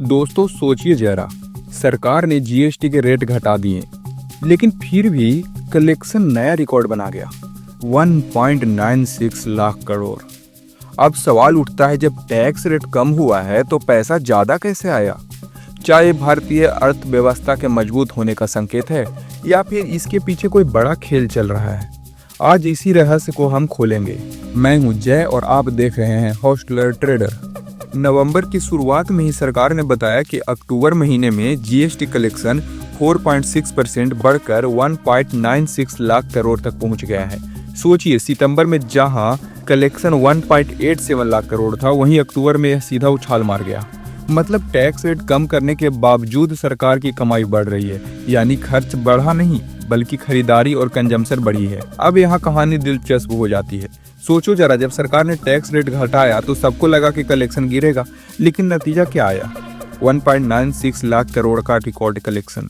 दोस्तों सोचिए जरा, सरकार ने जीएसटी के रेट घटा दिए, लेकिन फिर भी कलेक्शन नया रिकॉर्ड बना गया, 1.96 लाख करोड़। अब सवाल उठता है, जब टैक्स रेट कम हुआ है तो पैसा ज़्यादा कैसे आया? चाहे भारतीय अर्थव्यवस्था के मजबूत होने का संकेत है या फिर इसके पीछे कोई बड़ा खेल चल रहा है? आज इसी रहस्य को हम खोलेंगे। मैं हूं जय और आप देख रहे हैं हॉस्टलर ट्रेडर। नवंबर की शुरुआत में ही सरकार ने बताया कि अक्टूबर महीने में जीएसटी कलेक्शन 4.6% बढ़कर 1.96 लाख करोड़ तक पहुंच गया है। सोचिए, सितंबर में जहां कलेक्शन 1.87 लाख करोड़ था, वहीं अक्टूबर में यह सीधा उछाल मार गया। मतलब टैक्स रेट कम करने के बावजूद सरकार की कमाई बढ़ रही है, यानी खर्च बढ़ा नहीं बल्कि खरीदारी और कंजम्पशन बढ़ी है। अब यहाँ कहानी दिलचस्प हो जाती है। सोचो जरा, जब सरकार ने टैक्स रेट घटाया तो सबको लगा कि कलेक्शन गिरेगा, लेकिन नतीजा क्या आया? 1.96 लाख करोड़ का रिकॉर्ड कलेक्शन।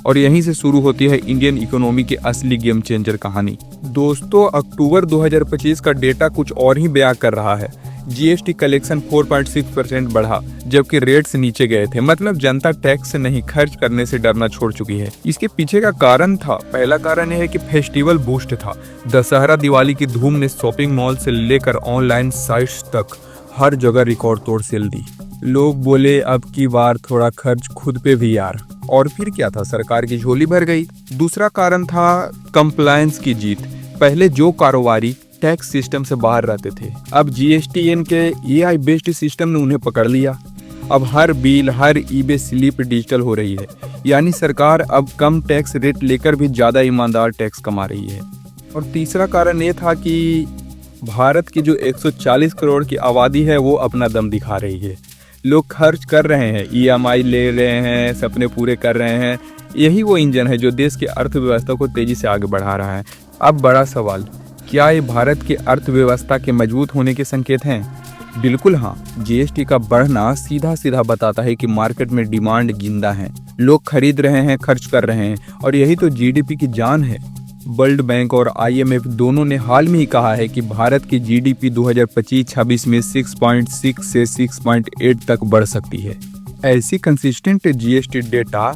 और यहीं से शुरू होती है इंडियन इकोनॉमी की असली गेम चेंजर कहानी। दोस्तों, अक्टूबर 2025 का डेटा कुछ और ही बयां कर रहा है। जीएसटी कलेक्शन 4.6% बढ़ा, जबकि रेट्स नीचे गए थे। मतलब जनता टैक्स से नहीं, खर्च करने से डरना छोड़ चुकी है। इसके पीछे का कारण था, पहला कारण यह है कि फेस्टिवल बूस्ट था। दशहरा दिवाली की धूम ने शॉपिंग मॉल से लेकर ऑनलाइन साइट्स तक हर जगह रिकॉर्ड तोड़ सेल दी। लोग बोले, अब की बार थोड़ा खर्च खुद पे भी यार। और फिर क्या था, सरकार की झोली भर गई। दूसरा कारण था कंप्लायंस की जीत। पहले जो कारोबारी टैक्स सिस्टम से बाहर रहते थे, अब जीएसटीएन के एआई बेस्ड सिस्टम ने उन्हें पकड़ लिया। अब हर बिल, हर ईबे स्लिप डिजिटल हो रही है, यानी सरकार अब कम टैक्स रेट लेकर भी ज़्यादा ईमानदार टैक्स कमा रही है। और तीसरा कारण ये था कि भारत की जो 140 करोड़ की आबादी है, वो अपना दम दिखा रही है। लोग खर्च कर रहे हैं, ईएमआई ले रहे हैं, सपने पूरे कर रहे हैं। यही वो इंजन है जो देश की अर्थव्यवस्था को तेजी से आगे बढ़ा रहा है। अब बड़ा सवाल, क्या ये भारत की अर्थव्यवस्था के मजबूत होने के संकेत हैं? बिल्कुल हाँ। जीएसटी का बढ़ना सीधा सीधा बताता है कि मार्केट में डिमांड जिंदा है, लोग खरीद रहे हैं, खर्च कर रहे हैं, और यही तो जीडीपी की जान है। वर्ल्ड बैंक और आईएमएफ दोनों ने हाल में ही कहा है कि भारत की जीडीपी 2025-26 में 6.6 से 6.8 तक बढ़ सकती है। ऐसी कंसिस्टेंट जीएसटी डेटा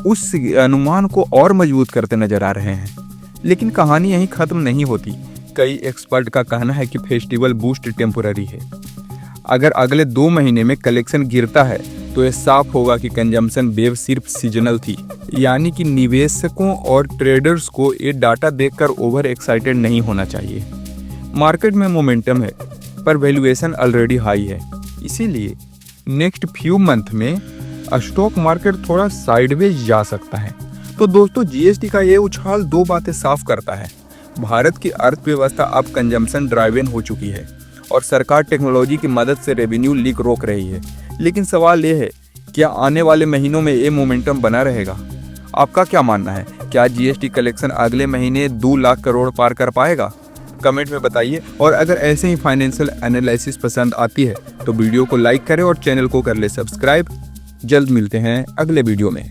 उस अनुमान को और मजबूत करते नजर आ रहे हैं। लेकिन कहानी यहीं खत्म नहीं होती। कई एक्सपर्ट का कहना है कि फेस्टिवल बूस्ट टेम्पोररी है। अगर अगले 2 महीने में कलेक्शन गिरता है तो यह साफ होगा कि कंजम्पशन वेव सिर्फ सीजनल थी, यानी कि निवेशकों और ट्रेडर्स को ये डाटा देखकर ओवर एक्साइटेड नहीं होना चाहिए। मार्केट में मोमेंटम है, पर वैल्यूएशन ऑलरेडी हाई है। इसीलिए नेक्स्ट फ्यू मंथ में स्टॉक मार्केट थोड़ा साइडवेज जा सकता है। तो दोस्तों, जीएसटी का ये उछाल 2 बातें साफ करता है। भारत की अर्थव्यवस्था अब कंजम्पशन ड्राइवन हो चुकी है और सरकार टेक्नोलॉजी की मदद से रेवेन्यू लीक रोक रही है। लेकिन सवाल ये है, क्या आने वाले महीनों में ये मोमेंटम बना रहेगा? आपका क्या मानना है? क्या जीएसटी कलेक्शन अगले महीने 2 लाख करोड़ पार कर पाएगा? कमेंट में बताइए। और अगर ऐसे ही फाइनेंशियल एनालिसिस पसंद आती है तो वीडियो को लाइक करें और चैनल को कर ले सब्सक्राइब। जल्द मिलते हैं अगले वीडियो में।